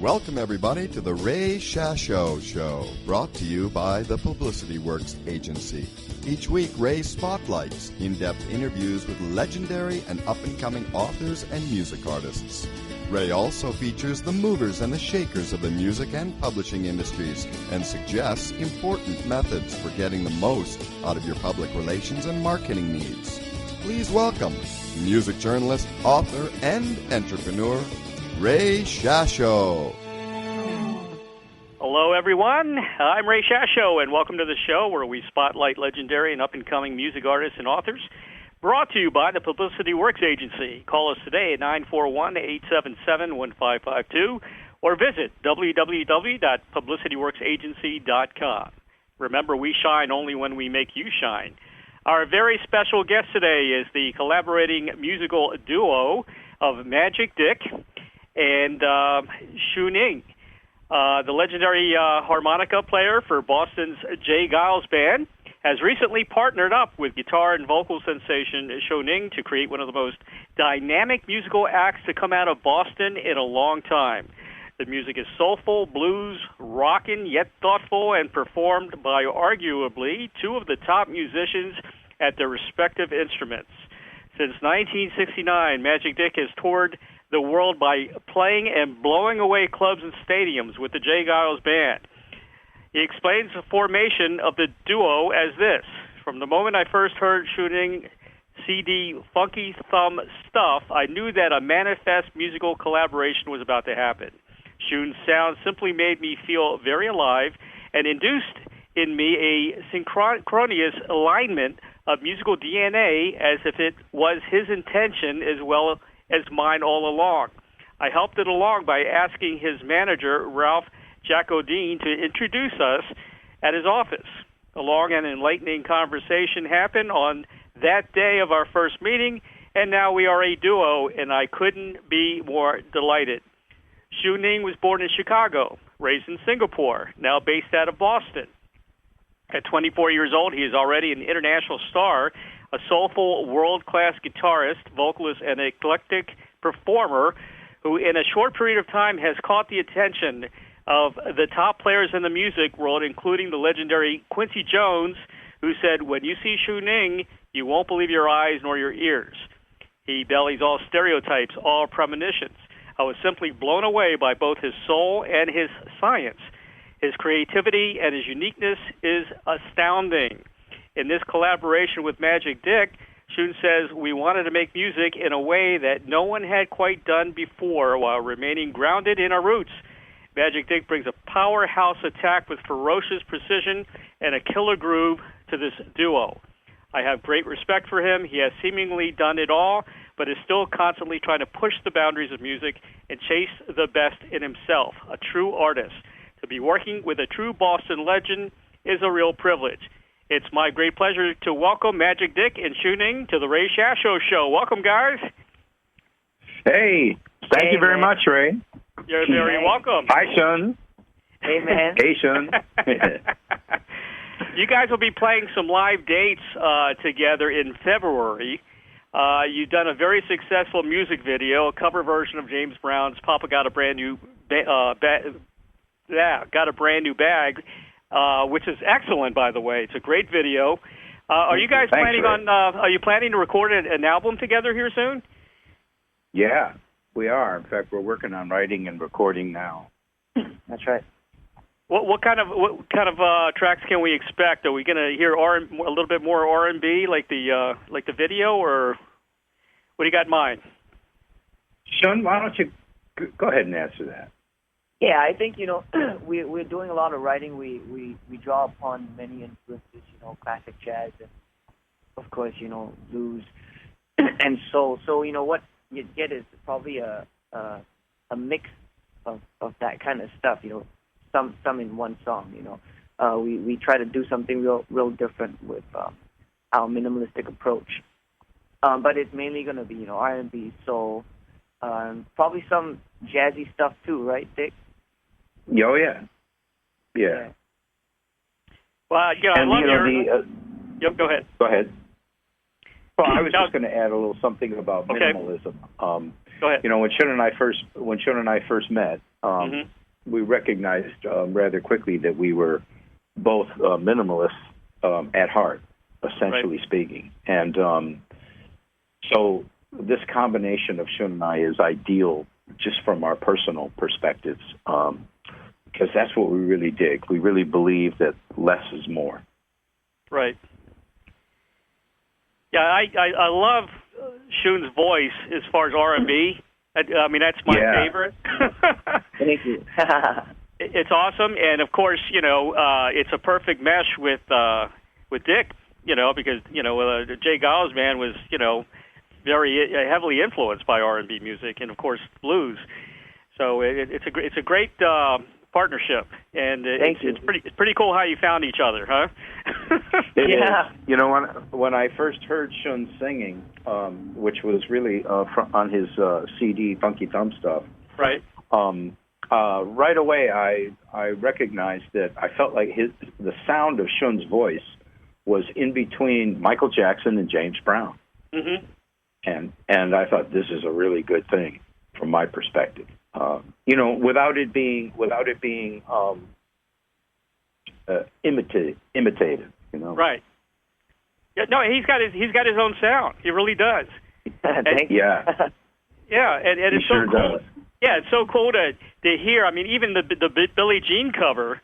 Welcome, everybody, to the Ray Shasho Show, brought to you by the Publicity Works Agency. Each week, Ray spotlights in-depth interviews with legendary and up-and-coming authors and music artists. Ray also features the movers and the shakers of the music and publishing industries and suggests important methods for getting the most out of your public relations and marketing needs. Please welcome music journalist, author, and entrepreneur, Ray Shasho. Hello, everyone. I'm Ray Shasho, and welcome to the show where we spotlight legendary and up-and-coming music artists and authors, brought to you by the Publicity Works Agency. Call us today at 941-877-1552 or visit www.publicityworksagency.com. Remember, we shine only when we make you shine. Our very special guest today is the collaborating musical duo of MAGIC Dick and Shun Ng. The legendary harmonica player for Boston's Geils Band has recently partnered up with guitar and vocal sensation Shun Ng to create one of the most dynamic musical acts to come out of Boston in a long time. The music is soulful, blues, rockin, yet thoughtful, and performed by arguably two of the top musicians at their respective instruments. Since 1969, MAGIC Dick has toured the world by playing and blowing away clubs and stadiums with the Geils Band. He explains the formation of the duo as this: "From the moment I first heard Shun Ng CD Funky Thumb Stuff, I knew that a manifest musical collaboration was about to happen. Shun's sound simply made me feel very alive and induced in me a synchronous alignment of musical DNA as if it was his intention as well as mine all along. I helped it along by asking his manager, Ralph Jaccodine, to introduce us at his office. A long and enlightening conversation happened on that day of our first meeting, and now we are a duo, and I couldn't be more delighted." Shun Ng was born in Chicago, raised in Singapore, now based out of Boston. At 24 years old, he is already an international star, a soulful, world-class guitarist, vocalist, and eclectic performer who, in a short period of time, has caught the attention of the top players in the music world, including the legendary Quincy Jones, who said, "When you see Shun Ng, you won't believe your eyes nor your ears. He bellies all stereotypes, all premonitions. I was simply blown away by both his soul and his science. His creativity and his uniqueness is astounding." In this collaboration with MAGIC Dick, Shun says, "We wanted to make music in a way that no one had quite done before while remaining grounded in our roots. MAGIC Dick brings a powerhouse attack with ferocious precision and a killer groove to this duo. I have great respect for him. He has seemingly done it all, but is still constantly trying to push the boundaries of music and chase the best in himself, a true artist. To be working with a true Boston legend is a real privilege. It's my great pleasure to welcome MAGIC Dick and Shun Ng to the Ray Shasho Show." Welcome, guys. Hey, thank you very much, Ray. You're very welcome. Hi, Shun. Hey, man. Hey, Shun. You guys will be playing some live dates together in February. You've done a very successful music video, a cover version of James Brown's "Papa Got a Brand New Bag," which is excellent, by the way. It's a great video. Are you guys planning on? Are you planning to record an album together here soon? Yeah, we are. In fact, we're working on writing and recording now. That's right. What kind of tracks can we expect? Are we going to hear a little bit more R&B like the video, or what do you got in mind? Shun, why don't you go ahead and answer that? Yeah, I think, we're doing a lot of writing. We draw upon many influences, classic jazz and, of course, blues and soul. So, what you get is probably a mix of that kind of stuff, some in one song, We try to do something real different with our minimalistic approach. But it's mainly going to be, R&B, soul, probably some jazzy stuff too, right, Dick? Oh, yeah. Yeah. Well, I love your... Yep, go ahead. Go ahead. Well, I was just going to add a little something about minimalism. Go ahead. You know, when Shun and I first met, we recognized rather quickly that we were both minimalists at heart, essentially speaking. And so this combination of Shun and I is ideal just from our personal perspectives, because that's what we really dig. We really believe that less is more. Right. Yeah, I love Shun's voice as far as R&B. I mean, that's my favorite. Thank you. It's awesome, and of course, you know, it's a perfect mesh with Dick, you know, because you know the Geils Band was, you know, very heavily influenced by R&B music and of course blues. So it's a great partnership, and it's pretty cool how you found each other, huh? It is. You know, when I first heard Shun singing, which was really on his CD Funky Thumb Stuff, right? Right away, I recognized that I felt like the sound of Shun's voice was in between Michael Jackson and James Brown, and I thought this is a really good thing from my perspective. You know, without it being imitative, you know. Right. Yeah, no, he's got his own sound. He really does. Thank you. Yeah. Yeah, and it's so cool. Does. Yeah, it's so cool to hear. I mean, even the Billie Jean cover,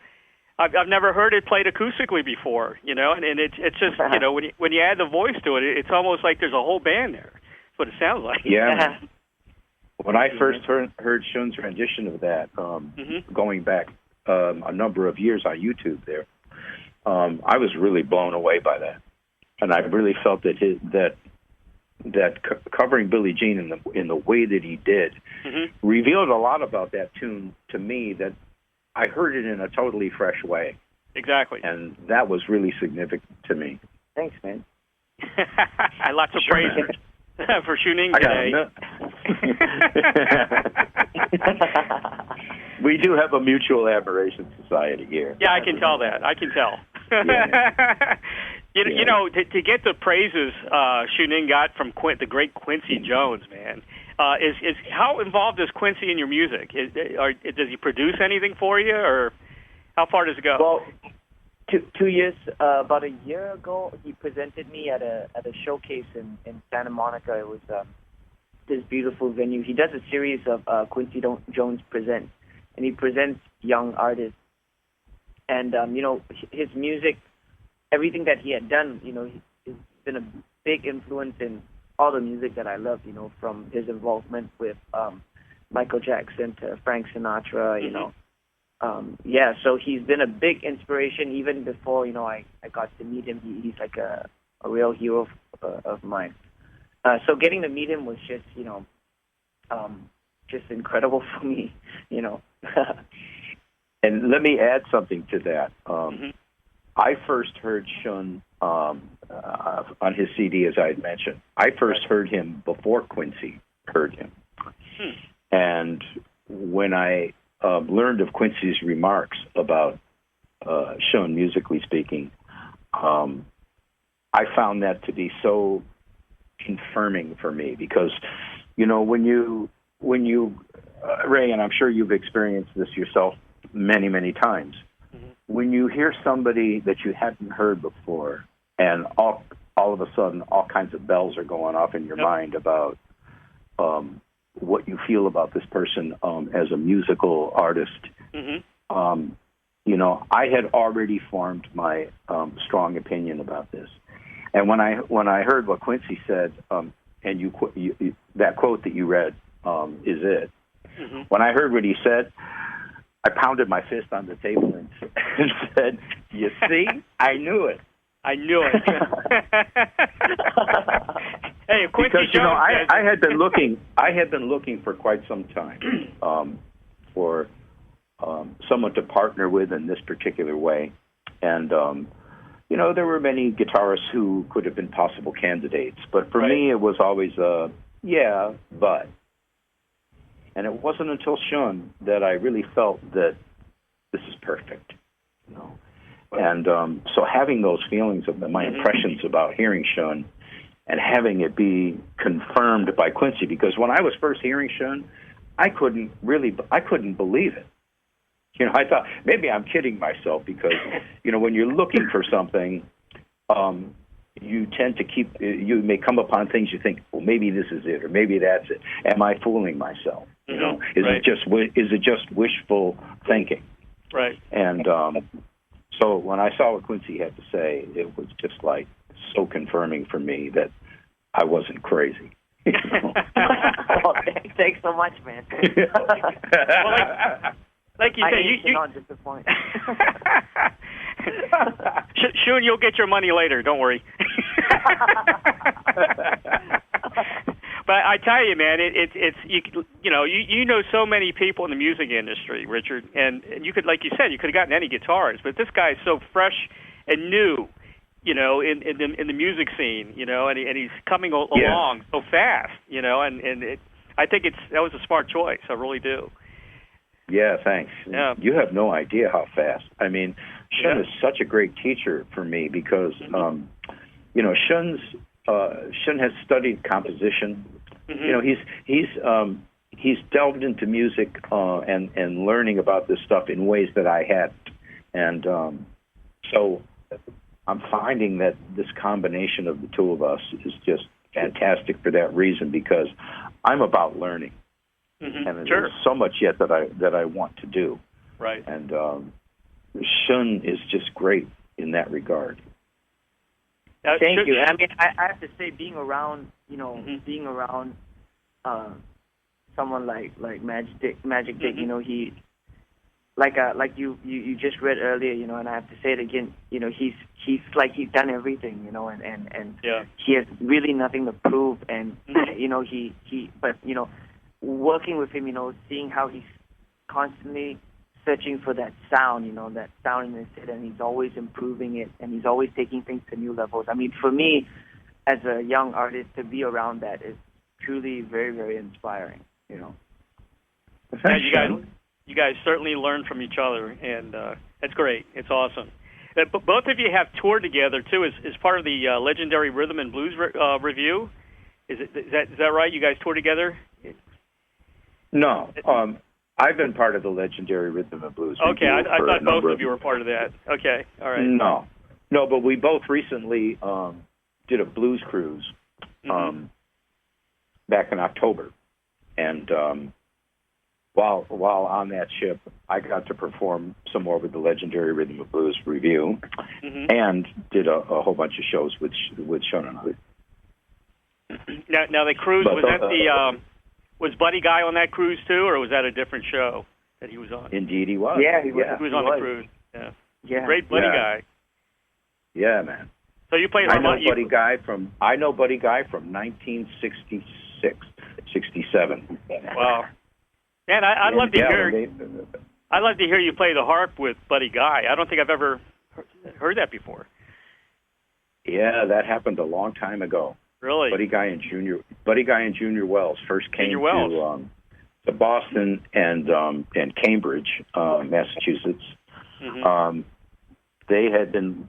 I've never heard it played acoustically before. You know, and it's just you know when you add the voice to it, it's almost like there's a whole band there. That's what it sounds like. Yeah. When I first heard Shun's rendition of that, going back a number of years on YouTube there, I was really blown away by that, and I really felt that covering Billie Jean in the way that he did revealed a lot about that tune to me, that I heard it in a totally fresh way. Exactly. And that was really significant to me. Thanks, man. Lots of praise for Shun Ng today. We do have a mutual admiration society here. Yeah, I can tell that. I can tell. You know, to get the praises Shun Ng got from the great Quincy Jones, man, is how involved is Quincy in your music? Does he produce anything for you, or how far does it go? Well, 2 years, about a year ago, he presented me at a showcase in Santa Monica. It was this beautiful venue. He does a series of Quincy Jones Presents, and he presents young artists. And, you know, his music, everything that he had done, you know, he's been a big influence in all the music that I love, you know, from his involvement with Michael Jackson to Frank Sinatra, you know. So he's been a big inspiration even before, you know, I got to meet him. He's like a real hero of mine. So getting to meet him was just, you know, just incredible for me, you know. And let me add something to that. I first heard Shun on his CD, as I had mentioned. I first heard him before Quincy heard him. And when I learned of Quincy's remarks about Shun, musically speaking, I found that to be so confirming for me, because, you know, when you Ray, and I'm sure you've experienced this yourself many, many times, when you hear somebody that you hadn't heard before, and all of a sudden all kinds of bells are going off in your mind about what you feel about this person as a musical artist. You know, I had already formed my strong opinion about this, and when I heard what Quincy said, and you that quote that you read is it. When I heard what he said, I pounded my fist on the table and said, "You see, I knew it. I knew it." Hey, Quincy because, you know, Jones I had been looking. I had been looking for quite some time for someone to partner with in this particular way, and you know, there were many guitarists who could have been possible candidates, but for me, it was always but. And it wasn't until Shun that I really felt that this is perfect, you know. And so having those feelings of my impressions about hearing Shun and having it be confirmed by Quincy. Because when I was first hearing Shun, I couldn't believe it. You know, I thought maybe I'm kidding myself because, you know, when you're looking for something, you tend to you may come upon things you think, well, maybe this is it, or maybe that's it. Am I fooling myself? You know, is it just wishful thinking? Right. And so when I saw what Quincy had to say, it was just like so confirming for me that I wasn't crazy. You know? Well, thanks so much, man. Well, like you say, you not disappoint. Shun, you'll get your money later. Don't worry. But I tell you, man, it's you know so many people in the music industry, Richard, and you could, like you said, you could have gotten any guitars, but this guy's so fresh and new, you know, in the music scene, you know, and he's coming along so fast, you know, and I think that was a smart choice. I really do. Yeah, thanks. Yeah. You have no idea how fast. I mean, Shun is such a great teacher for me because, you know, Shun has studied composition. You know, he's delved into music and learning about this stuff in ways that I hadn't. And so I'm finding that this combination of the two of us is just fantastic for that reason, because I'm about learning. And there's so much yet that I want to do. Right. And Shun is just great in that regard. Thank you. I mean, I have to say, being around, you know, someone like Magic Dick, you know, he, like you just read earlier, you know, and I have to say it again, you know, he's done everything, you know, and he has really nothing to prove, and you know, but you know, working with him, you know, seeing how he's constantly searching for that sound, you know, that sound in his head, and he's always improving it, and he's always taking things to new levels. I mean, for me, as a young artist, to be around that is truly very, very inspiring, you know. Yeah, you guys certainly learn from each other, and that's great. It's awesome. Both of you have toured together, too, as part of the legendary Rhythm and Blues Review. Is that right? You guys toured together? No. I've been part of the legendary Rhythm and Blues Review. Okay, I thought both of you were part of that. Okay, all right. No, but we both recently did a blues cruise back in October, and while on that ship, I got to perform some more with the legendary Rhythm and Blues Review, and did a whole bunch of shows with Shun and I. Now the cruise, was Buddy Guy on that cruise too, or was that a different show that he was on? Indeed, he was. Yeah, he was on the cruise. Yeah. Great Buddy Guy. Yeah, man. So you played. I know Buddy Guy from 1966, 67. Wow. Man, I'd love to hear. I'd love to hear you play the harp with Buddy Guy. I don't think I've ever heard that before. Yeah, that happened a long time ago. Really? Buddy Guy and Junior Wells first came to Boston and Cambridge, Massachusetts. They had been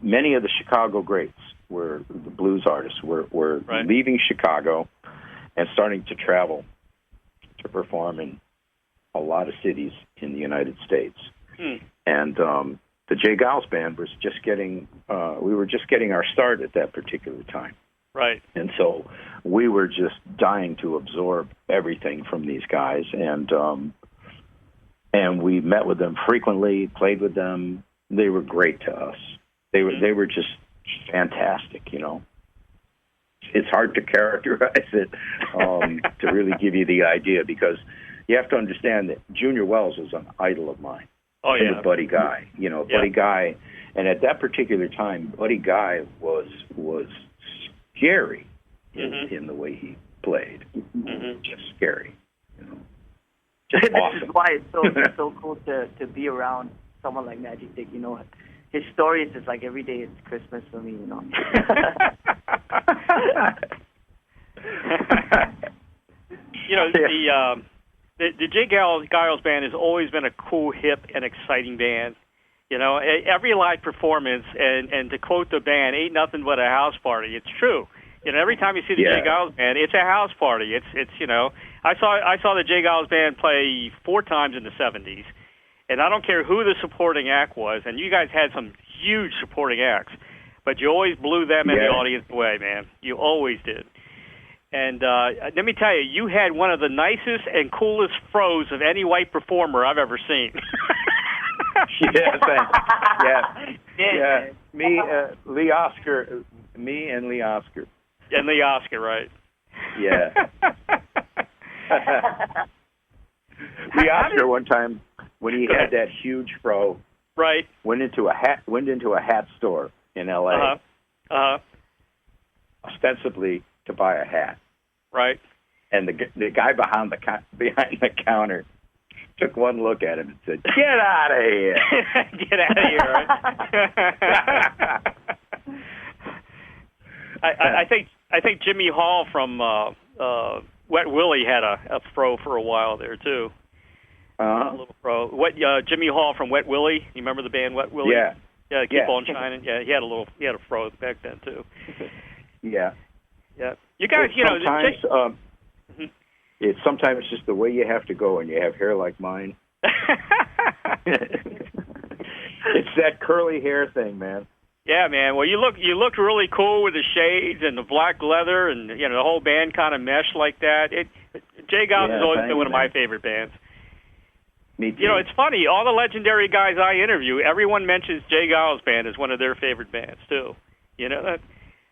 many of the Chicago greats were the blues artists were leaving Chicago and starting to travel to perform in a lot of cities in the United States. And the Geils Band was just getting we were just getting our start at that particular time. Right. And so we were just dying to absorb everything from these guys, and we met with them frequently, played with them. They were great to us. They were just fantastic, you know. It's hard to characterize it to really give you the idea, because you have to understand that Junior Wells was an idol of mine. Oh, yeah. With Buddy Guy, you know, Buddy Guy, and at that particular time, Buddy Guy was scary in the way he played. Just scary, you know. Just this awesome. is why it's so cool to be around someone like Magic Dick. You know, his story is just like every day it's Christmas for me. You know. You know, the Geils Band has always been a cool, hip, and exciting band. You know, every live performance, and to quote the band, ain't nothing but a house party. It's true. You know, every time you see the J. Geils Band, it's a house party. It's you know, I saw the J. Geils Band play 4 times in the 70s, and I don't care who the supporting act was, and you guys had some huge supporting acts, but you always blew them and the audience away, man. You always did. And let me tell you, you had one of the nicest and coolest fros of any white performer I've ever seen. Thanks. Me, Lee Oscar. Me and Lee Oscar. And Lee Oscar, right? Yeah. Lee Oscar one time when he had that huge fro, right? Went into a hat store in L.A. Ostensibly to buy a hat. Right. And the guy behind the counter took one look at him and said, "Get out of here! Get out of here!" Right? I think Jimmy Hall from Wet Willie had a fro for a while there too. A little fro. Jimmy Hall from Wet Willie? You remember the band Wet Willie? Yeah. Yeah, Keep On Shining. Yeah, he had a fro back then too. Yeah. Yeah. You guys, sometimes it's just the way you have to go, and you have hair like mine. It's that curly hair thing, man. Yeah, man. Well, you looked really cool with the shades and the black leather, and the whole band kind of meshed like that. J. Geils has always been one of my favorite bands. Me too. It's funny. All the legendary guys I interview, everyone mentions J. Geils Band as one of their favorite bands too. You know that.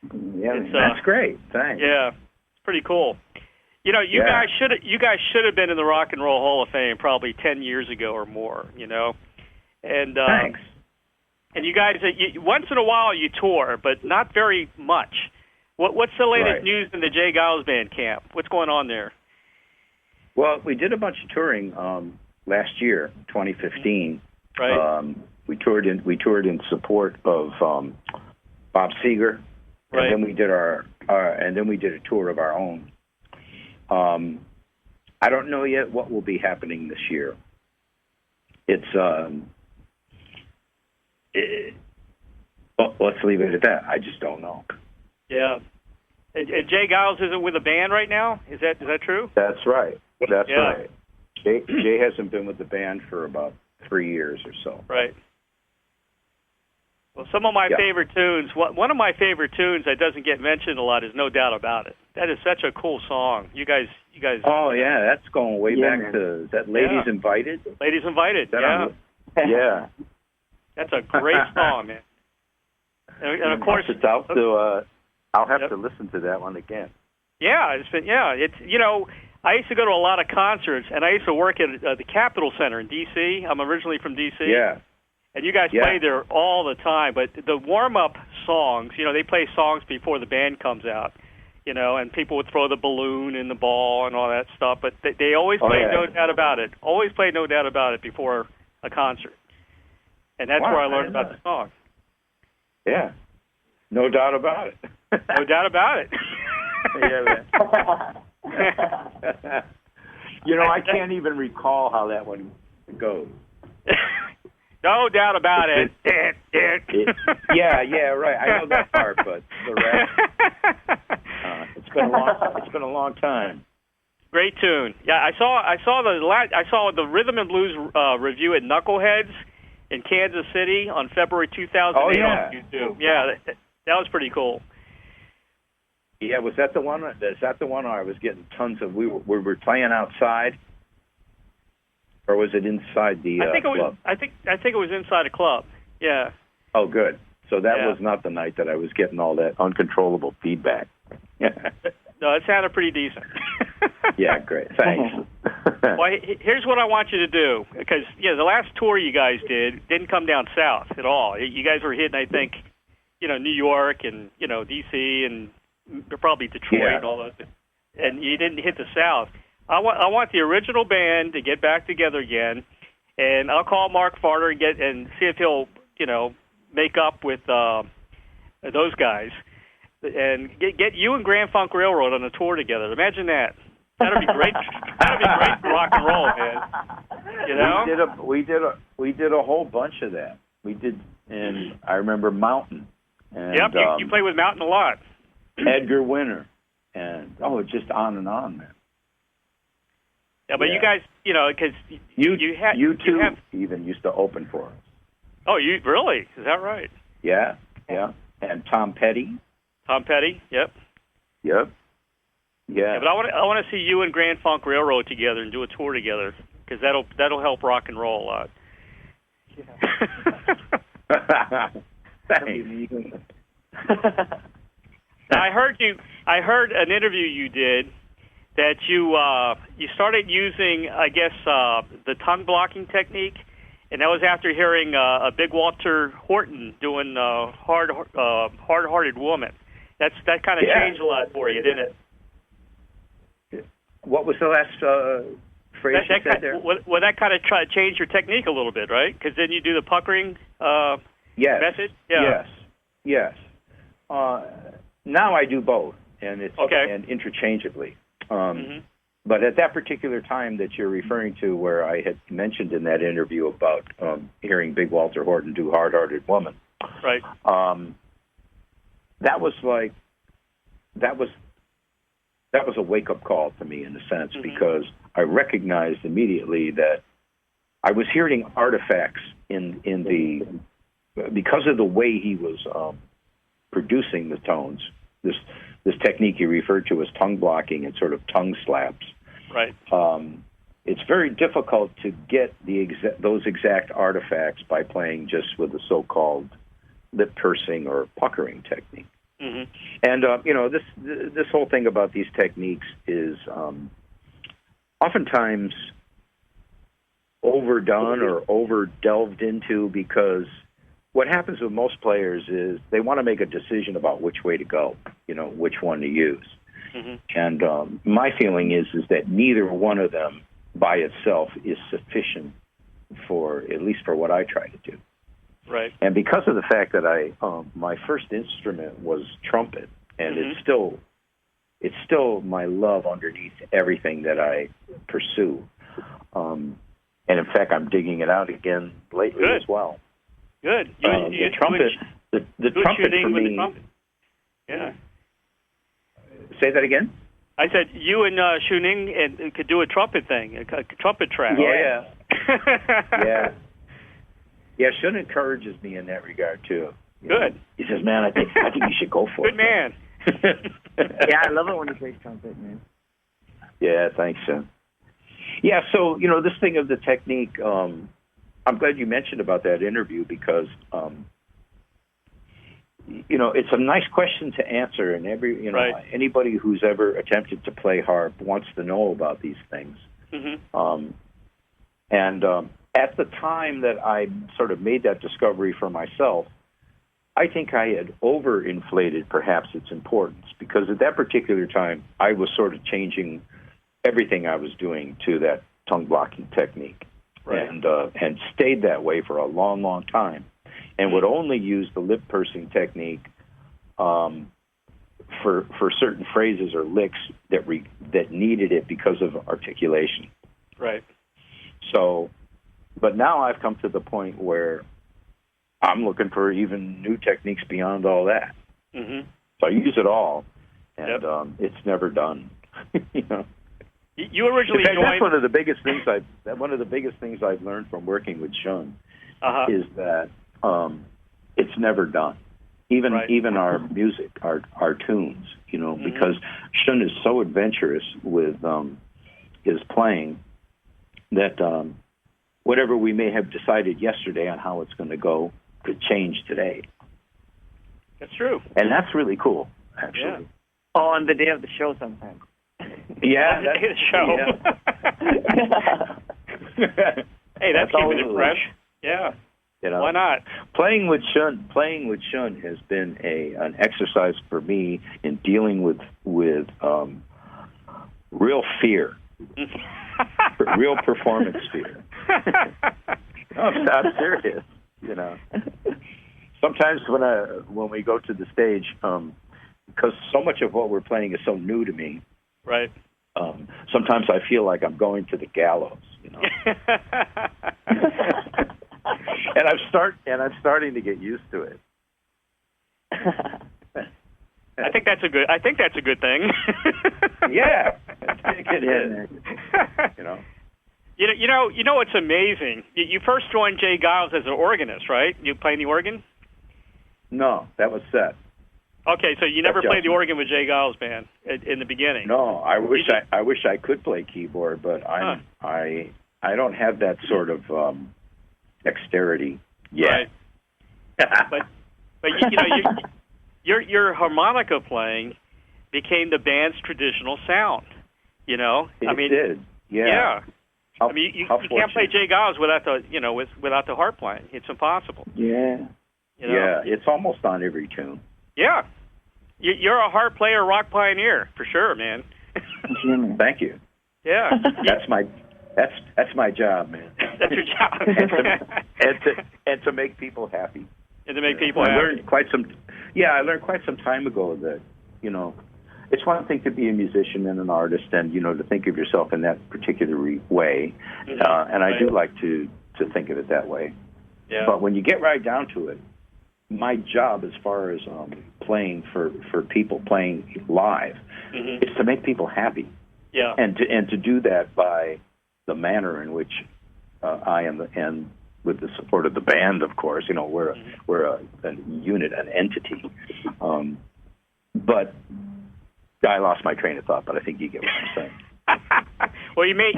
Yeah, that's great. Thanks. Yeah, it's pretty cool. You guys should have been in the Rock and Roll Hall of Fame probably 10 years ago or more. And thanks. And you guys, once in a while you tour, but not very much. What's the latest news in the J. Geils Band camp? What's going on there? Well, we did a bunch of touring last year, 2015. Right. We toured in support of Bob Seger. Right. And then we did a tour of our own. I don't know yet what will be happening this year. Let's leave it at that. I just don't know. Yeah. And J. Geils isn't with a band right now? Is that true? That's right. That's right. Jay hasn't been with the band for about 3 years or so. Right. Well, some of my favorite tunes, one of my favorite tunes that doesn't get mentioned a lot is No Doubt About It. That is such a cool song. You guys. Oh, yeah, that's going way back to, is that Ladies Invited? Ladies Invited, yeah. That's a great song, man. And of course, I'll have to listen to that one again. Yeah, I used to go to a lot of concerts, and I used to work at the Capitol Center in D.C. I'm originally from D.C. Yeah. And you guys play there all the time, but the warm-up songs, they play songs before the band comes out, and people would throw the balloon and the ball and all that stuff, but they always play No Doubt About It. Always play No Doubt About It before a concert. And that's where I learned about the song. Yeah. No doubt about it. No doubt about it. I can't even recall how that one goes. No doubt about it. Yeah, right. I know that part, but the rest, it's been a long time. Great tune. Yeah, I saw the Rhythm and Blues review at Knuckleheads in Kansas City on February 2008 on YouTube. Yeah, that was pretty cool. Yeah, was that the one? Is that the one where I was getting tons of? We were playing outside, or was it inside the club? I think it was inside a club. Yeah. Oh, good. So that was not the night that I was getting all that uncontrollable feedback. No, it sounded pretty decent. Yeah, great. Thanks. Well, here's what I want you to do, because the last tour you guys didn't come down south at all. You guys were hitting, I think, New York and D.C. and probably Detroit and all that, and you didn't hit the South. I want the original band to get back together again, and I'll call Mark Farter and see if he'll make up with those guys and get you and Grand Funk Railroad on a tour together. Imagine that. That'd be great. That'd be great for rock and roll, man. We did a whole bunch of that. We did, and I remember Mountain. And, you play with Mountain a lot. Edgar Winter, and it's just on and on, man. Yeah, but you guys, because you even used to open for us. Oh, you really? Is that right? Yeah. And Tom Petty. Tom Petty, yep. Yep. Yeah. But I want to see you and Grand Funk Railroad together and do a tour together, because that'll help rock and roll a lot. Yeah. I heard an interview you did that you started using, I guess, the tongue blocking technique, and that was after hearing a Big Walter Horton doing Hard-Hearted Woman. That kind of changed a lot for you, didn't it? What was the last phrase you said there? Well, that kind of changed your technique a little bit, right? Because then you do the puckering method? Yeah. Yes. Now I do both, and it's and interchangeably. But at that particular time that you're referring to, where I had mentioned in that interview about hearing Big Walter Horton do Hard-Hearted Woman, right? That was a wake-up call to me, in a sense, because I recognized immediately that I was hearing artifacts because of the way he was producing the tones. This technique you referred to as tongue blocking and sort of tongue slaps. Right. It's very difficult to get those exact artifacts by playing just with the so-called lip pursing or puckering technique. And this whole thing about these techniques is oftentimes overdone or over delved into, because what happens with most players is they want to make a decision about which way to go, which one to use. And my feeling is that neither one of them by itself is sufficient at least for what I try to do. Right. And because of the fact that my first instrument was trumpet, and it's still my love underneath everything that I pursue. And in fact, I'm digging it out again lately as well. Good. The trumpet for me. Yeah. Say that again? I said you and Shun Ng could do a trumpet thing, a trumpet track. Yeah. Yeah, Shun encourages me in that regard too. Good. He says, "Man, I think you should go for it." Good man. Yeah, I love it when he plays trumpet, man. Yeah, thanks, Shun. Yeah, so this thing of the technique. I'm glad you mentioned about that interview, because it's a nice question to answer, and anybody who's ever attempted to play harp wants to know about these things. At the time that I sort of made that discovery for myself, I think I had overinflated perhaps its importance, because at that particular time I was sort of changing everything I was doing to that tongue blocking technique, and stayed that way for a long, long time, and would only use the lip pursing technique for certain phrases or licks that needed it because of articulation. Right. So, but now I've come to the point where I'm looking for even new techniques beyond all that. So I use it all, and it's never done. You originally joined. That's one of the biggest things I've learned from working with Shun is that it's never done. Even our music, our tunes, because Shun is so adventurous with his playing that whatever we may have decided yesterday on how it's going to go could change today. That's true. And that's really cool, actually. Yeah. On the day of the show sometimes. Yeah, that's the show. Yeah. Hey, that's keeping it fresh. Yeah. Why not? Playing with Shun has been an exercise for me in dealing with real fear, real performance fear. I'm serious. Sometimes when we go to the stage, because so much of what we're playing is so new to me. Right. Sometimes I feel like I'm going to the gallows. And I'm starting to get used to it. I think that's a good thing. Yeah, I think it is. You know. You know what's amazing? You first joined Jay Geils as an organist, right? You playing the organ? No, that was set. Okay, so you never played the organ with Jay Geils Band in the beginning. No, I wish I could play keyboard, but I don't have that sort of dexterity yet. Right. but you know your harmonica playing became the band's traditional sound. You know, it did. Yeah. I mean, you can't play Jay Geils without the without the harp playing. It's impossible. Yeah. You know? Yeah, it's almost on every tune. Yeah. You're a harp player, rock pioneer for sure, man. Thank you. Yeah. That's my job, man. That's your job. and to make people happy. And to make people happy. I learned quite some time ago that, you know, it's one thing to be a musician and an artist and, you know, to think of yourself in that particular way. And I do like to think of it that way. Yeah. But when you get right down to it, my job as far as playing for people, playing live, is to make people happy. Yeah. And to do that by the manner in which I am, and with the support of the band, of course, you know, we're a unit, an entity. But I lost my train of thought, but I think you get what I'm saying. Well, you made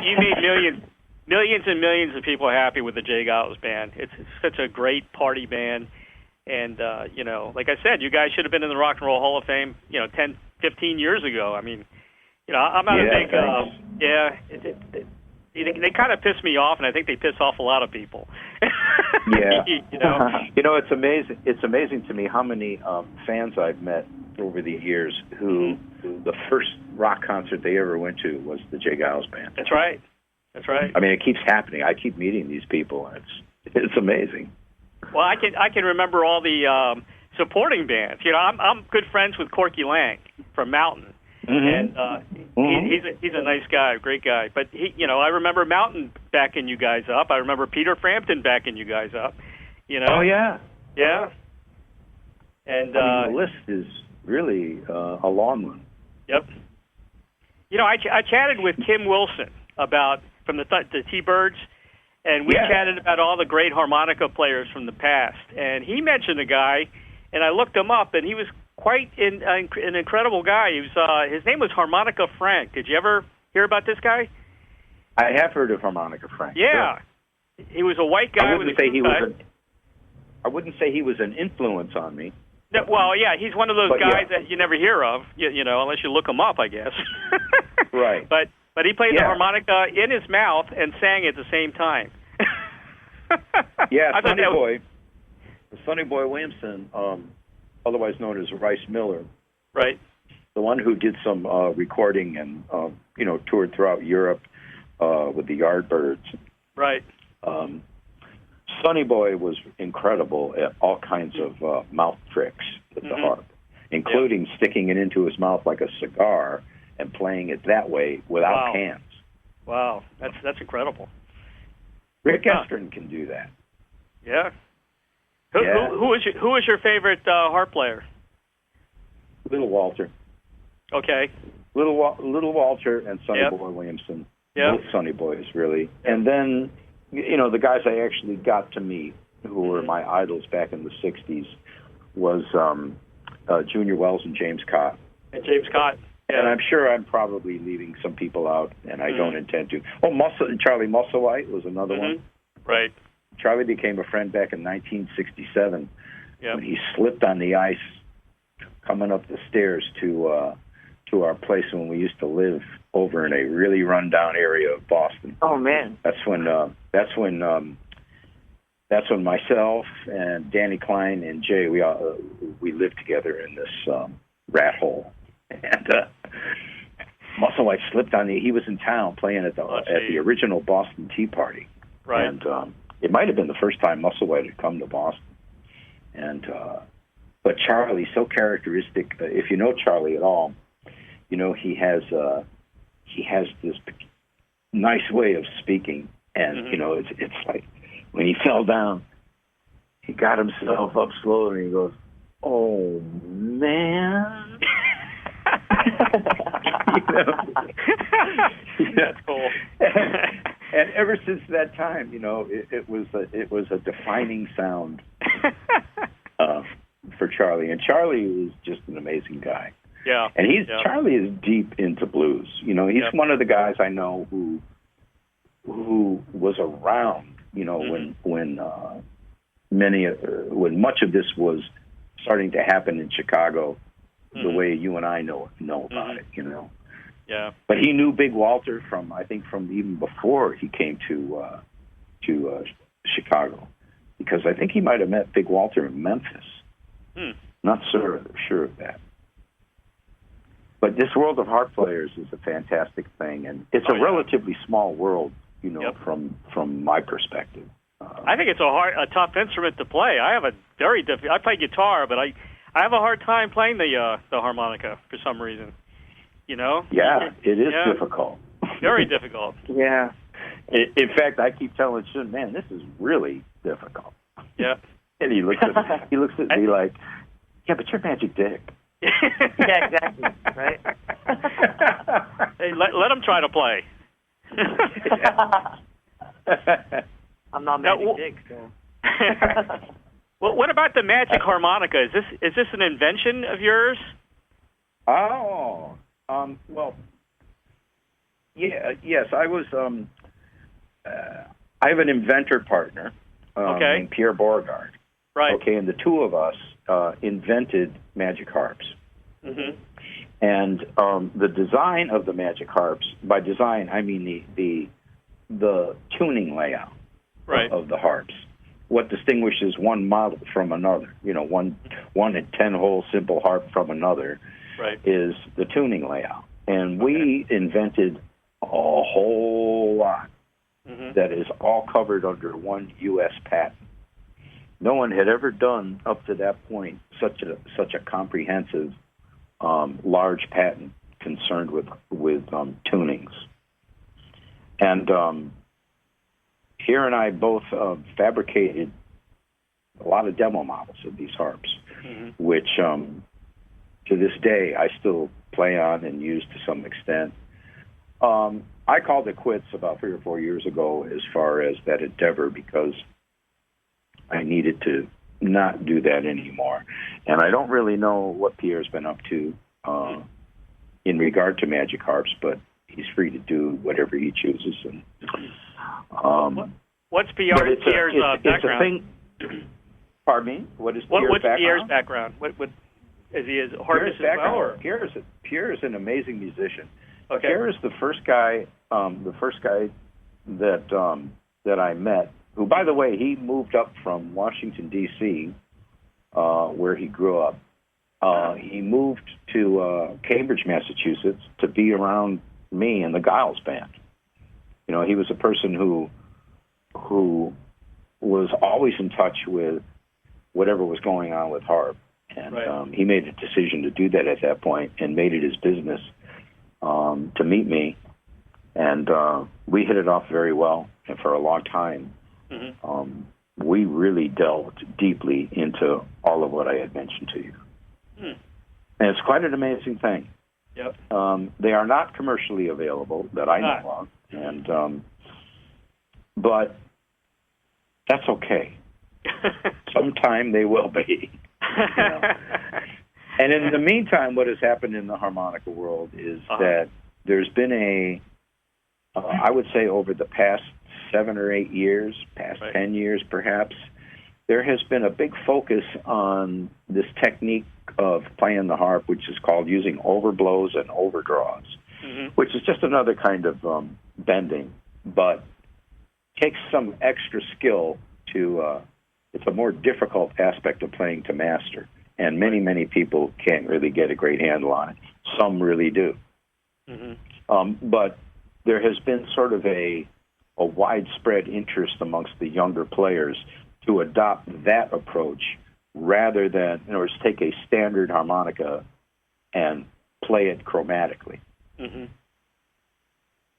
millions and millions of people happy with the Jay Geils Band. It's such a great party band, and you know, like I said, you guys should have been in the Rock and Roll Hall of Fame, you know, 10, 15 years ago. I mean, you know, I'm not a big they kind of piss me off, and I think they piss off a lot of people. Yeah. You know, it's amazing. It's amazing to me how many fans I've met over the years who the first rock concert they ever went to was the Jay Geils Band. That's right. That's right. I mean, it keeps happening. I keep meeting these people, and it's amazing. Well, I can remember all the supporting bands. You know, I'm good friends with Corky Lang from Mountain. And he's a nice guy, great guy. But I remember Mountain backing you guys up. I remember Peter Frampton backing you guys up. You know. Oh yeah. Yeah. And the list is really a long one. Yep. You know, I chatted with Kim Wilson from the T-Birds, and we chatted about all the great harmonica players from the past. And he mentioned a guy, and I looked him up, and he was quite an incredible guy. He was his name was Harmonica Frank. Did you ever hear about this guy? I have heard of Harmonica Frank. Yeah, sure. He was a white guy. I wouldn't say he was an influence on me. No, well, yeah, he's one of those guys that you never hear of, you know, unless you look him up, I guess. Right. But he played the harmonica in his mouth and sang at the same time. Yeah, Sonny Boy Williamson, otherwise known as Rice Miller. Right. The one who did some recording and, toured throughout Europe with the Yardbirds. Right. Sonny Boy was incredible at all kinds of mouth tricks with the harp, including sticking it into his mouth like a cigar and playing it that way without hands. Wow, that's incredible. Rick Estrin can do that. Yeah. Who is your favorite harp player? Little Walter. Okay. Little Walter and Sonny Boy Williamson. Yeah. Both Sonny Boys, really. And then, the guys I actually got to meet, who were my idols back in the 60s, was Junior Wells and James Cott. And James Cott. Yeah. And I'm sure I'm probably leaving some people out, and I don't intend to. Oh, Charlie Musselwhite was another one. Right. Charlie became a friend back in 1967 when he slipped on the ice coming up the stairs to our place when we used to live over in a really run-down area of Boston. Oh man! That's when myself and Danny Klein and Jay we lived together in this rat hole, and Musselwhite slipped on he was in town playing at the original Boston Tea Party, right? And it might have been the first time Musselwhite had come to Boston, and but Charlie's so characteristic. If you know Charlie at all, he has this nice way of speaking, and it's like when he fell down, he got himself up slowly and he goes, oh man. That's cool. And ever since that time, it was a defining sound for Charlie. And Charlie is just an amazing guy. Yeah. And Charlie is deep into blues. He's one of the guys I know who was around, when much of this was starting to happen in Chicago, the way you and I know about it, Yeah. But he knew Big Walter from even before he came to Chicago, because I think he might have met Big Walter in Memphis. Not sure of that. But this world of harp players is a fantastic thing, and it's a relatively small world, from my perspective. I think it's a tough instrument to play. I have I play guitar, but I have a hard time playing the harmonica for some reason. Yeah, it is difficult. Very difficult. Yeah. In fact, I keep telling Shun, man, this is really difficult. Yeah. And he looks at me like, yeah, but you're Magic Dick. Yeah, exactly. Right. Hey, let him try to play. I'm not Magic Dick, so. Well, what about the magic harmonica? Is this an invention of yours? Oh, well, yeah, yes. I was. I have an inventor partner, named Pierre Beauregard. Right. Okay, and the two of us invented magic harps. Mm-hmm. And the design of the magic harps, by design I mean the tuning layout of the harps. What distinguishes one model from another, one 10-hole simple harp from another, is the tuning layout. And we invented a whole lot that is all covered under one U.S. patent. No one had ever done up to that point such a comprehensive, large patent concerned with tunings. And here and I both fabricated a lot of demo models of these harps, which to this day I still play on and use to some extent. I called it quits about 3 or 4 years ago as far as that endeavor, because I needed to not do that anymore. And I don't really know what Pierre's been up to in regard to magic harps, but he's free to do whatever he chooses. And what's Pierre's background? It's a thing. Pardon me? What is Pierre's background? Pierre's background? What is he a harpist as well? Or? Pierre is an amazing musician. Okay. Pierre is the first guy that I met, who, by the way, he moved up from Washington, D.C., where he grew up. He moved to Cambridge, Massachusetts, to be around me and the Geils Band. He was a person who was always in touch with whatever was going on with Harp. And he made a decision to do that at that point and made it his business to meet me. And we hit it off very well. And for a long time, we really delved deeply into all of what I had mentioned to you. And it's quite an amazing thing. Yep. They are not commercially available that I know of. And but that's okay. Sometime they will be. And in the meantime, what has happened in the harmonica world is that there's been I would say over the past 7 or 8 years, past 10 years perhaps, there has been a big focus on this technique of playing the harp, which is called using overblows and overdraws, which is just another kind of bending, but takes some extra skill to, it's a more difficult aspect of playing to master, and many, many people can't really get a great handle on it. Some really do. But there has been sort of a widespread interest amongst the younger players to adopt that approach rather than, in other words, take a standard harmonica and play it chromatically.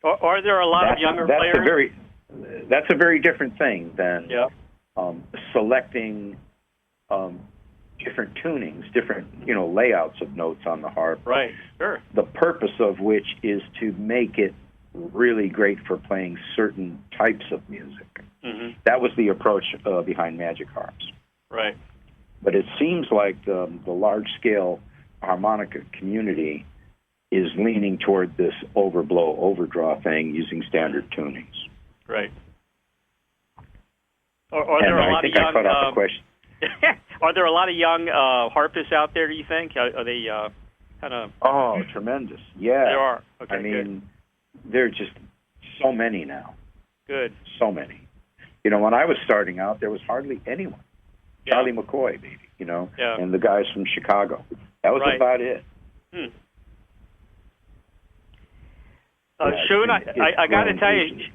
Are there a lot of younger players? That's a very different thing than selecting different tunings, different, layouts of notes on the harp. Right, sure. The purpose of which is to make it really great for playing certain types of music. Mm-hmm. That was the approach behind Magic harps. Right. But it seems like the large-scale harmonica community is leaning toward this overblow, overdraw thing using standard tunings. Right. Are there a lot of young? I cut off the question. Are there a lot of young harpists out there? Do you think? Are they kind of? Oh, tremendous! Yeah, there are. Okay, I mean, good. there are just so many now. Good. So many. When I was starting out, there was hardly anyone. Yeah. Charlie McCoy, maybe. Yeah. And the guys from Chicago. That was right. about it. Shun, I got to tell you,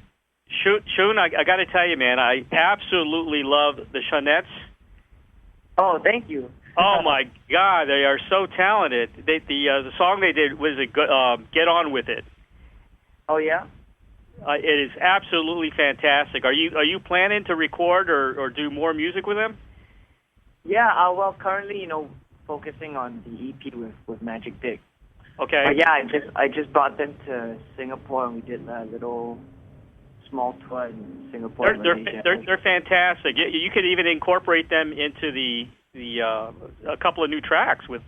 Shun, I got to tell you, man, I absolutely love the Shunettes. Oh, thank you. Oh my God, they are so talented. The song they did was "Get On With It." Oh yeah. It is absolutely fantastic. Are you planning to record or do more music with them? Yeah. Well, currently, focusing on the EP with Magic Dick. Okay. But yeah, I just brought them to Singapore and we did a little small tour in Singapore. They're fantastic. You could even incorporate them into a couple of new tracks with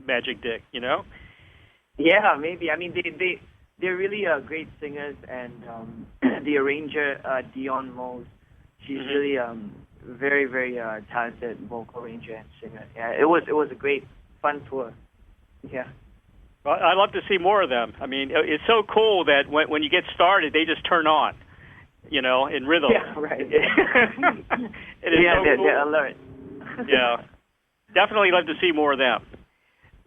Magic Dick. Yeah, maybe. I mean, they're really great singers, and the arranger Dion Mose, she's really very very talented vocal arranger and singer. Yeah, it was a great fun tour. Yeah. Well, I'd love to see more of them. I mean, it's so cool that when you get started, they just turn on, in rhythm. Yeah, right. It is so cool. They're alert. Yeah, definitely love to see more of them.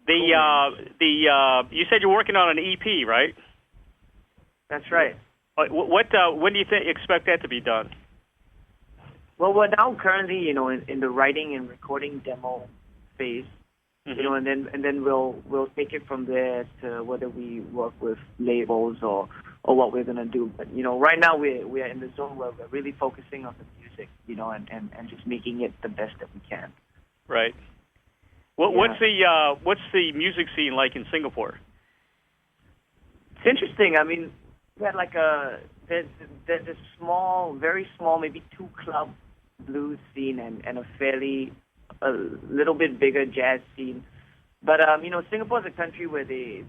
You said you're working on an EP, right? That's right. When do you expect that to be done? Well, we're now currently, in the writing and recording demo phase. Mm-hmm. And then we'll take it from there to whether we work with labels or what we're gonna do. But right now we are in the zone where we're really focusing on the music, and just making it the best that we can. Right. What's the music scene like in Singapore? It's interesting. I mean, we had there's a small, very small, maybe 2 club blues scene and a little bit bigger jazz scene, but Singapore is a country where they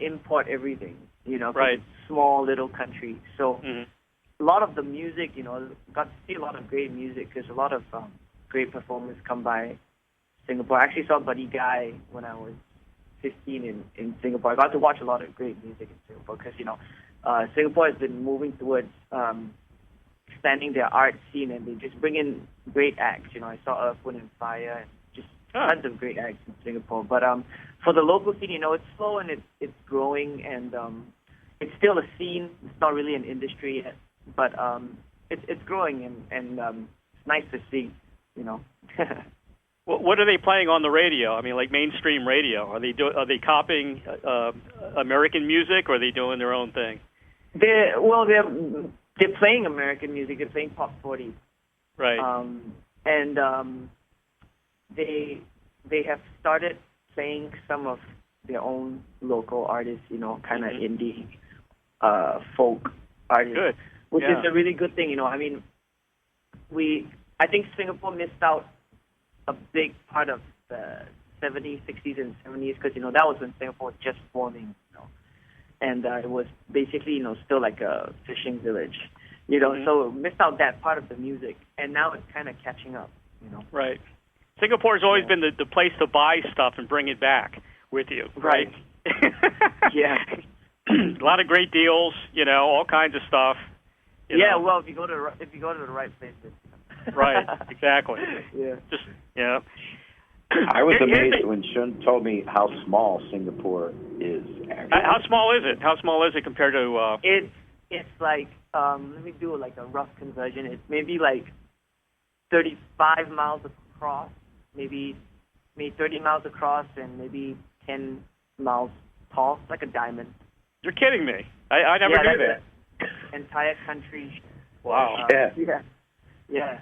import everything, right? It's a small little country, so a lot of the music, got to see a lot of great music because a lot of great performers come by Singapore. I actually saw Buddy Guy when I was 15 in Singapore. I got to watch a lot of great music in Singapore because Singapore has been moving towards expanding their art scene, and they just bring in great acts. I saw Earth, Wind and Fire, and just tons of great acts in Singapore. But for the local scene, it's slow and it's growing, and it's still a scene. It's not really an industry yet, but it's growing, and it's nice to see. What are they playing on the radio? I mean, like mainstream radio. Are they copying American music, or are they doing their own thing? They're playing American music. They're playing pop 40s. Right. And they have started playing some of their own local artists, kind of indie folk artists. Good. Which is a really good thing, I mean, I think Singapore missed out a big part of the 70s, 60s, and 70s because, that was when Singapore was just forming, and it was basically, still like a fishing village, so missed out that part of the music, and now it's kind of catching up, Right. Singapore's always been the place to buy stuff and bring it back with you, right? Yeah. A lot of great deals, all kinds of stuff. Well, if you go to the right places. Right, exactly. Yeah. I was amazed when Shun told me how small Singapore is. Actually. How small is it? How small is it compared to? It's like let me do a rough conversion. It's maybe 35 miles across, maybe 30 miles across, and maybe 10 miles tall, like a diamond. You're kidding me! I never knew that. Entire country. Wow. Yeah.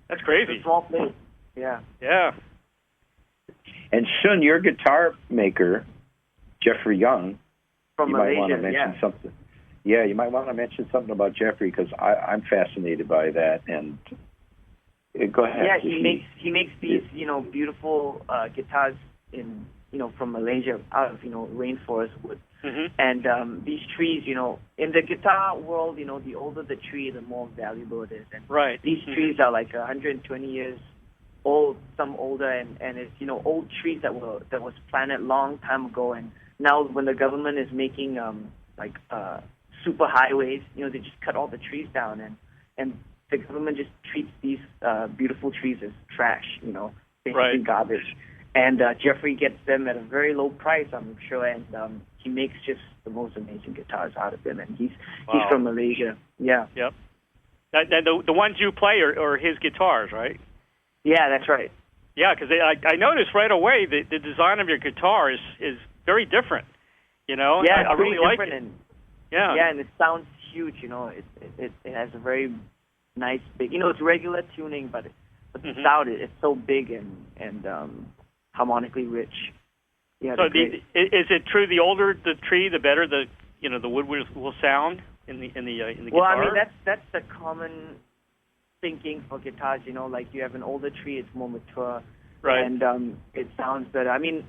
That's crazy. It's a small place. Yeah. Yeah. And Shun, your guitar maker, Jeffrey Young, From you Malaysia, might want to mention something. Yeah, you might want to mention something about Jeffrey because I'm fascinated by that. And go ahead. Yeah, he makes these beautiful guitars in from Malaysia out of rainforest wood. Mm-hmm. And these trees, in the guitar world, the older the tree, the more valuable it is. And right. These trees are like 120 years old, some older, and it's old trees that was planted long time ago. And now when the government is making super highways, they just cut all the trees down, and the government just treats these beautiful trees as trash, basically right. garbage. And Jeffrey gets them at a very low price, I'm sure, and he makes just the most amazing guitars out of them. And he's from Malaysia. Yeah. Yep. The ones you play are his guitars, right? Yeah, that's right. Yeah, because I noticed right away the design of your guitar is very different. Yeah, I really like it. Yeah, and it sounds huge. It has a very nice big. It's regular tuning, but the sound it's so big and harmonically rich. Yeah. So is it true? The older the tree, the better the wood will sound in the guitar. Well, I mean that's the common thinking for guitars. Like you have an older tree, it's more mature, right? And it sounds better. I mean,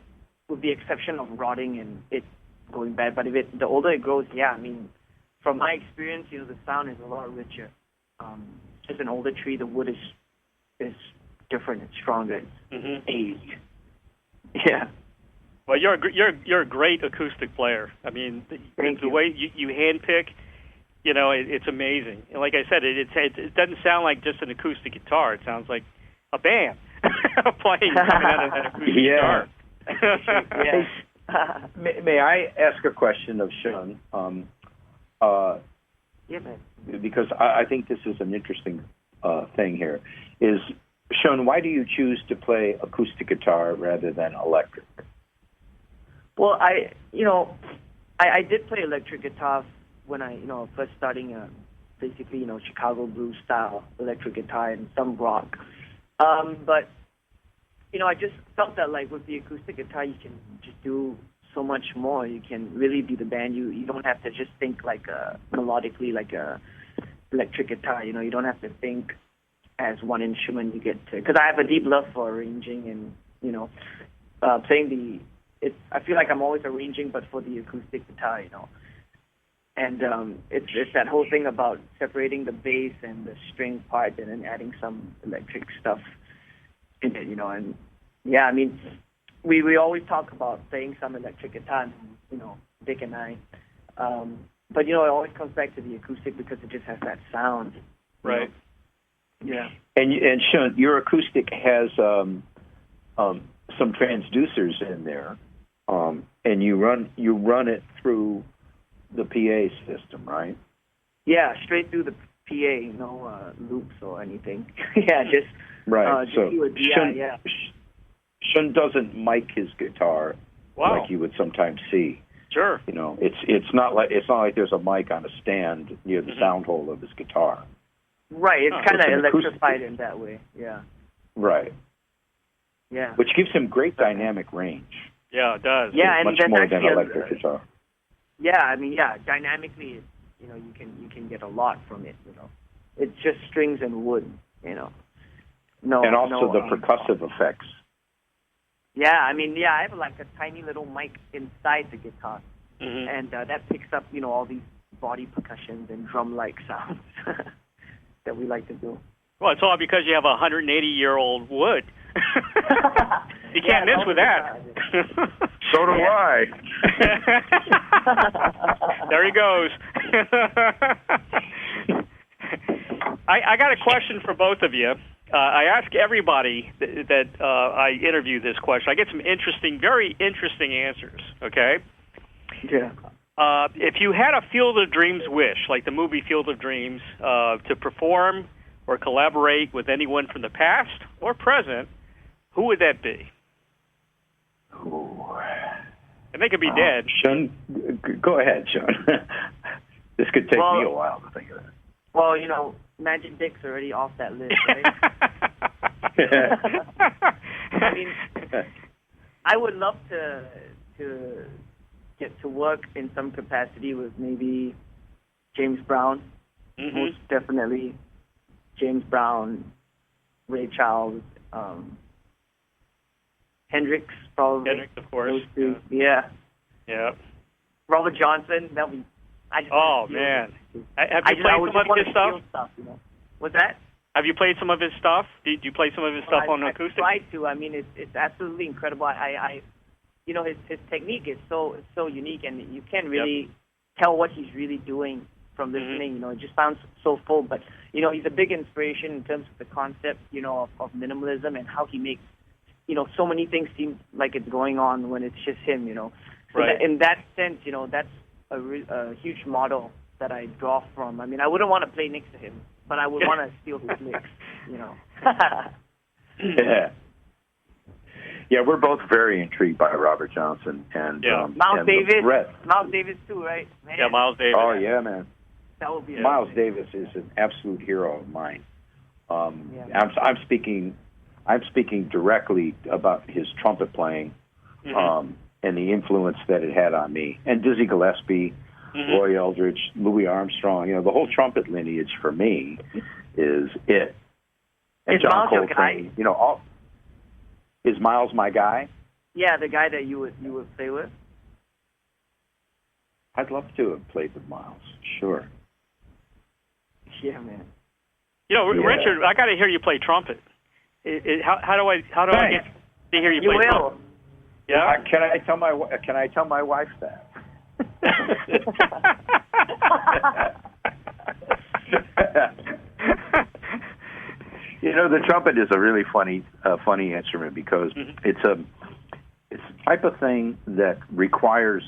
with the exception of rotting and it going bad, but the older it grows, yeah. I mean, from my experience, the sound is a lot richer. Just an older tree, the wood is different. It's stronger. It's aged. Yeah. Well, you're a great acoustic player. I mean, the way you handpick, it's amazing. And like I said, it doesn't sound like just an acoustic guitar. It sounds like a band playing an acoustic guitar. Yeah. May I ask a question of Shun? Yeah, man. Because I think this is an interesting thing here. Is Shun, why do you choose to play acoustic guitar rather than electric? Well, I did play electric guitar when I first starting basically Chicago blues style electric guitar and some rock, but I just felt that like with the acoustic guitar you can just do so much more. You can really be the band. You don't have to just think like melodically like a electric guitar. You don't have to think as one instrument. You get to, because I have a deep love for arranging and playing I feel like I'm always arranging, but for the acoustic guitar, And it's that whole thing about separating the bass and the string part and then adding some electric stuff in it, And yeah, I mean, we always talk about playing some electric guitar, Dick and I. But it always comes back to the acoustic because it just has that sound. Right. Yeah. And Shun, your acoustic has some transducers in there, and you run it through the PA system, right? Yeah, straight through the PA, no loops or anything. Yeah, just right. So yeah. Shun doesn't mic his guitar like you would sometimes see. Sure. It's not like there's a mic on a stand near the sound hole of his guitar. Right, it's kind of electrified in that way. Yeah. Right. Yeah. Which gives him great dynamic range. Yeah, it does. Yeah, and much more than electric guitar. Yeah, I mean, dynamically, you can get a lot from it. It's just strings and wood. No. And also the percussive effects. Yeah, I mean, I have like a tiny little mic inside the guitar, and that picks up, all these body percussions and drum-like sounds that we like to do. Well, it's all because you have a 180-year-old wood. You can't miss with that. So do I. There he goes. I got a question for both of you. I ask everybody that I interview this question. I get some very interesting answers, okay? Yeah. If you had a Field of Dreams wish, like the movie Field of Dreams, to perform or collaborate with anyone from the past or present, who would that be? Ooh. And they could be dead. Shun, go ahead, Shun. This could take me a while to think of that. Well, Magic Dick's already off that list, right? I mean, I would love to get to work in some capacity with maybe James Brown, most definitely James Brown, Ray Charles, Hendrix, probably. Hendrix, of course. Those two. Yeah. Yeah. Robert Johnson. That would be. Man. Have you played some of his stuff? You know? What's that? Have you played some of his stuff? Did you play some of his stuff on acoustic? I tried to. I mean, it's absolutely incredible. I you know, his technique is so unique, and you can't really tell what he's really doing from listening. You know, it just sounds so full. But you know, he's a big inspiration in terms of the concept, you know, of minimalism and how he makes, you know, so many things seem like it's going on when it's just him. You know, so right. In that sense, you know, that's a huge model that I draw from. I mean, I wouldn't want to play next to him, but I would want to steal his licks. You know. Yeah. Yeah, we're both very intrigued by Robert Johnson and Miles Davis. Brett. Miles Davis too, right? Man. Yeah, Miles Davis. Oh yeah, man. That would be Miles Davis is an absolute hero of mine. I'm speaking directly about his trumpet playing and the influence that it had on me. And Dizzy Gillespie, Roy Eldridge, Louis Armstrong. You know, the whole trumpet lineage for me is it. And John Coltrane. You know, all. Is Miles my guy? Yeah, the guy that you would play with. I'd love to have played with Miles. Sure. Yeah, man. You know, Richard, I got to hear you play trumpet. How do I get to hear you play trumpet? Yeah. Can I tell my wife that? You know, the trumpet is a really funny instrument because it's a type of thing that requires,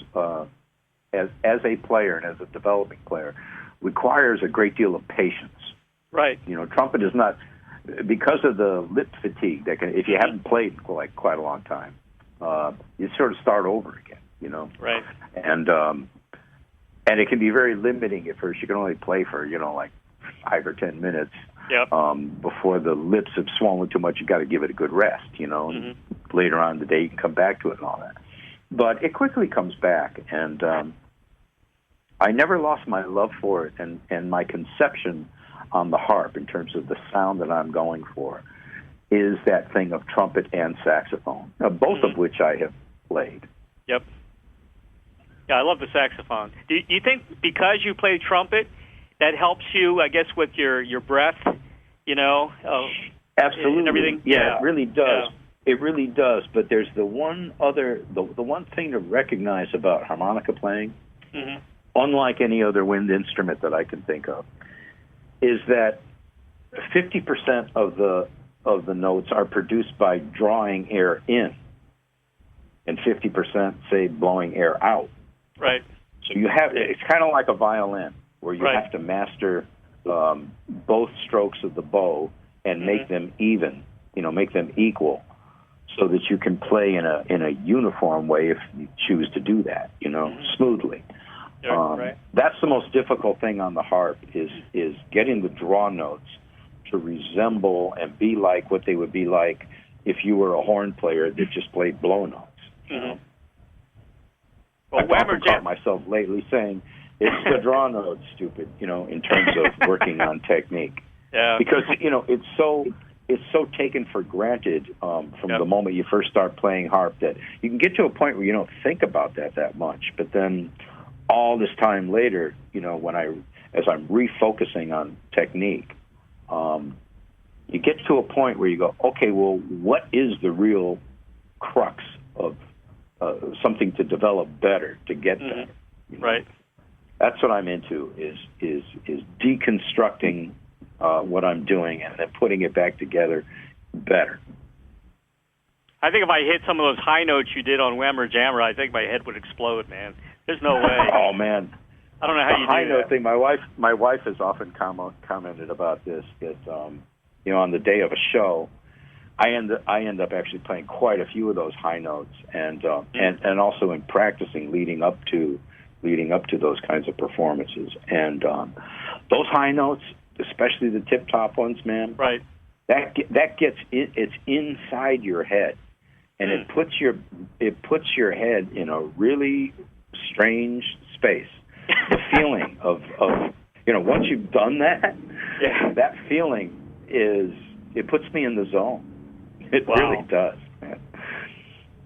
as a player and as a developing player, requires a great deal of patience. Right. You know, trumpet is not, because of the lip fatigue that if you haven't played like quite a long time, you sort of start over again. You know. Right. And it can be very limiting at first. You can only play for like 5 or 10 minutes. Yep. Before the lips have swollen too much, you got to give it a good rest, you know. And later on in the day, you can come back to it and all that. But it quickly comes back, and I never lost my love for it and my conception on the harp in terms of the sound that I'm going for is that thing of trumpet and saxophone, both of which I have played. Yep. Yeah, I love the saxophone. Do you think because you play trumpet, that helps you, I guess, with your breath, you know? Absolutely. And everything? Yeah, it really does. Yeah. It really does. But there's the one thing to recognize about harmonica playing, unlike any other wind instrument that I can think of, is that 50% of the notes are produced by drawing air in, and 50%, say, blowing air out. Right. So it's kind of like a violin, where you have to master both strokes of the bow and make them even, make them equal, so that you can play in a uniform way if you choose to do that, smoothly. That's the most difficult thing on the harp is getting the draw notes to resemble and be like what they would be like if you were a horn player that just played blow notes. Well, I've often caught myself lately saying, it's the draw notes, stupid, in terms of working on technique. Yeah. Because, it's so taken for granted from the moment you first start playing harp that you can get to a point where you don't think about that much. But then all this time later, as I'm refocusing on technique, you get to a point where you go, okay, well, what is the real crux of something to develop better, to get better? Right. That's what I'm into is deconstructing what I'm doing and then putting it back together better. I think if I hit some of those high notes you did on Whammer Jammer, I think my head would explode, man. There's no way. Oh man, I don't know how you do that. The high note thing. My wife has often commented about this. That on the day of a show, I end up actually playing quite a few of those high notes, and also in practicing leading up to those kinds of performances. And those high notes, especially the tip-top ones, man, that gets it's inside your head, and it puts your head in a really strange space. The feeling of once you've done that, that feeling it puts me in the zone. It really does, man.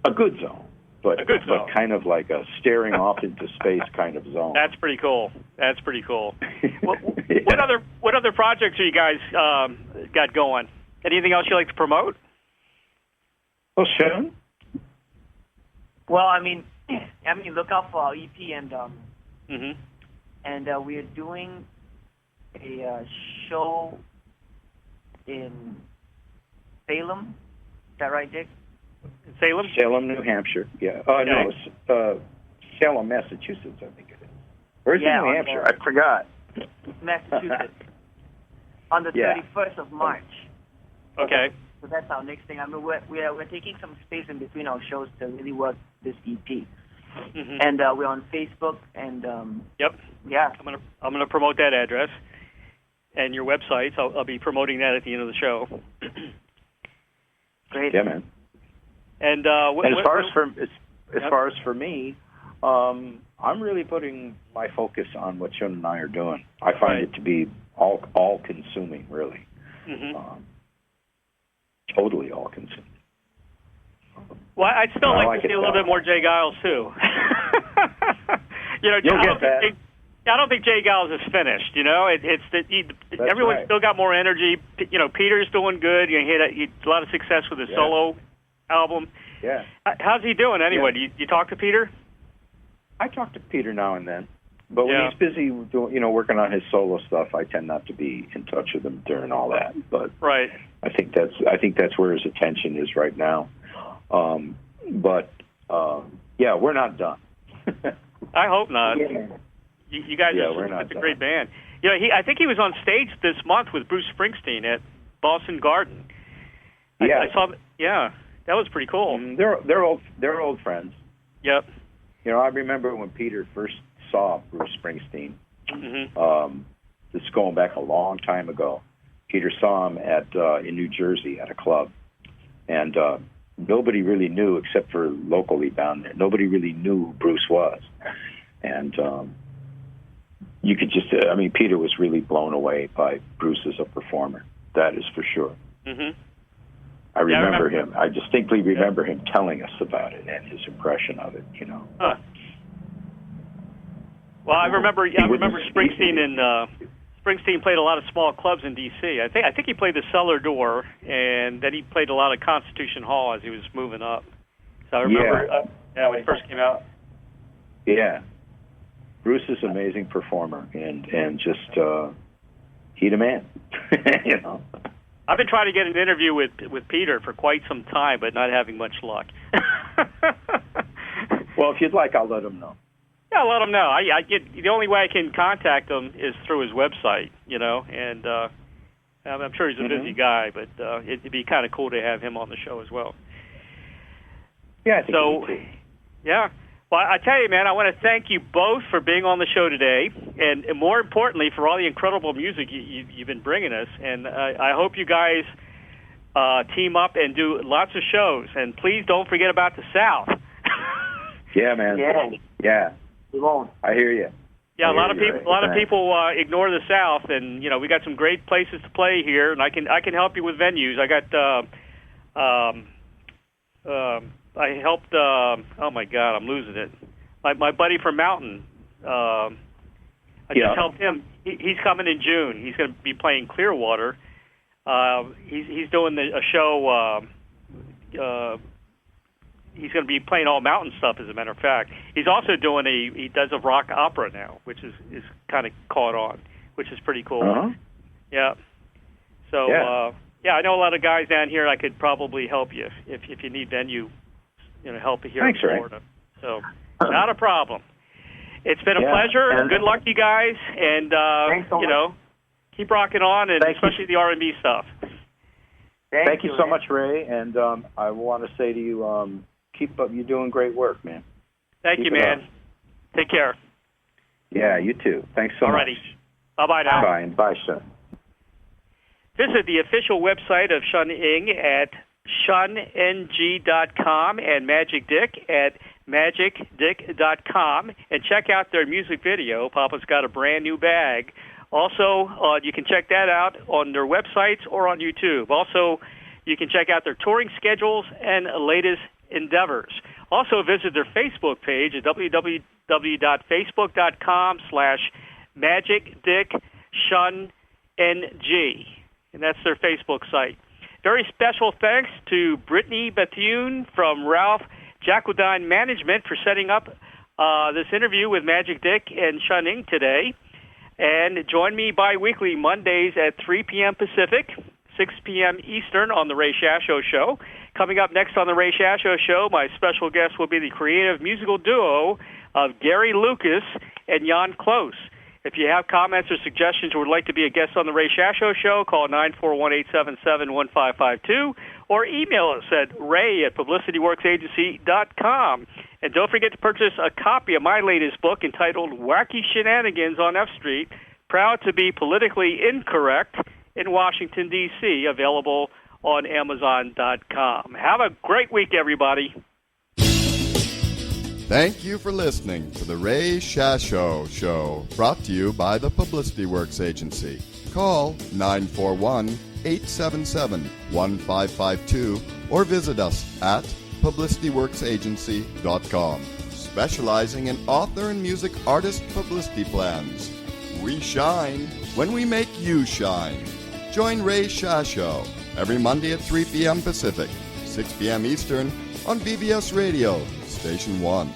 A good zone. But kind of like a staring off into space kind of zone. That's pretty cool. What other projects are you guys got going? Anything else you like to promote? Well, Shun? Well, I mean, look out for our EP and we are doing a show in Salem. Is that right, Dick? Salem? Salem, New Hampshire. Yeah. Okay. No, it's Salem, Massachusetts, I think it is. Or is it New Hampshire? I forgot. Massachusetts. On the 31st of March. Okay. So that's our next thing. I mean, we're taking some space in between our shows to really work this EP. And we're on Facebook and Yep. Yeah. I'm gonna promote that address and your websites. I'll be promoting that at the end of the show. Great. Yeah, man. And as far as for me, I'm really putting my focus on what Shun and I are doing. I find it to be all consuming, really. Totally all consuming. Well, I'd still like to see a little bit more Jay Geils too. You'll get that. I don't think Jay Geils is finished. Everyone's still got more energy. Peter's doing good. He had a lot of success with his solo album. Yeah. How's he doing anyway? Yeah. Do you talk to Peter? I talk to Peter now and then, but when he's busy doing, working on his solo stuff, I tend not to be in touch with him during all that. But I think that's where his attention is right now. We're not done. I hope not. Yeah. You guys are such a great band. I think he was on stage this month with Bruce Springsteen at Boston Garden. I saw. Yeah, that was pretty cool. They're old friends. Yep. I remember when Peter first saw Bruce Springsteen. This is going back a long time ago. Peter saw him in New Jersey at a club, and nobody really knew except for locally down there. Nobody really knew who Bruce was, and you could just. Peter was really blown away by Bruce as a performer. That is for sure. I remember him. I distinctly remember him telling us about it and his impression of it. Huh. Well, I remember Springsteen Springsteen played a lot of small clubs in D.C. I think he played the Cellar Door, and then he played a lot of Constitution Hall as he was moving up. So I remember when he first came out. Yeah. Bruce is an amazing performer, and just he's a man. I've been trying to get an interview with Peter for quite some time, but not having much luck. Well, if you'd like, I'll let him know. Yeah, I'll let him know. The only way I can contact him is through his website, and I'm sure he's a busy guy, but it'd be kind of cool to have him on the show as well. Yeah, I think so. Yeah. Well, I tell you, man, I want to thank you both for being on the show today, and more importantly, for all the incredible music you've been bringing us. And I hope you guys team up and do lots of shows. And please don't forget about the South. Yeah, man. Yeah. We won't. I hear you. Yeah, a lot of people ignore the South, and we got some great places to play here, and I can help you with venues. I got I helped. Oh my God, I'm losing it. My buddy from Mountain. I just helped him. He's coming in June. He's going to be playing Clearwater. He's doing a show. He's going to be playing all mountain stuff, as a matter of fact. He's also doing he does a rock opera now, which is kind of caught on, which is pretty cool. Yeah. So I know a lot of guys down here. I could probably help you if you need venue. Help here in Florida. So, not a problem. It's been a pleasure. And good luck, you guys. And, keep rocking on, and especially the R&B stuff. Thank you so much, Ray. And I want to say to you, keep up. You're doing great work, man. Thank you, man. Take care. Yeah, you too. Thanks so much. Bye-bye now. Bye, and bye, son. Visit the official website of Shun Ng at shunnng.com and Magic Dick at magicdick.com, and check out their music video. Papa's got a brand new bag. Also, you can check that out on their websites or on YouTube. Also, you can check out their touring schedules and latest endeavors. Also, visit their Facebook page at www.facebook.com/magicdickshunng, and that's their Facebook site. Very special thanks to Brittany Bethune from Ralph Jaccodine Management for setting up this interview with Magic Dick and Shun Ng today. And join me bi-weekly Mondays at 3 p.m. Pacific, 6 p.m. Eastern on The Ray Shasho Show. Coming up next on The Ray Shasho Show, my special guest will be the creative musical duo of Gary Lucas and Jan Close. If you have comments or suggestions or would like to be a guest on The Ray Shasho Show, call 941-877-1552 or email us at ray@publicityworksagency.com. And don't forget to purchase a copy of my latest book entitled Wacky Shenanigans on F Street, Proud to be Politically Incorrect in Washington, D.C., available on Amazon.com. Have a great week, everybody. Thank you for listening to the Ray Shasho Show, brought to you by the Publicity Works Agency. Call 941-877-1552 or visit us at publicityworksagency.com, specializing in author and music artist publicity plans. We shine when we make you shine. Join Ray Shasho every Monday at 3 p.m. Pacific, 6 p.m. Eastern on BBS Radio, Station 1.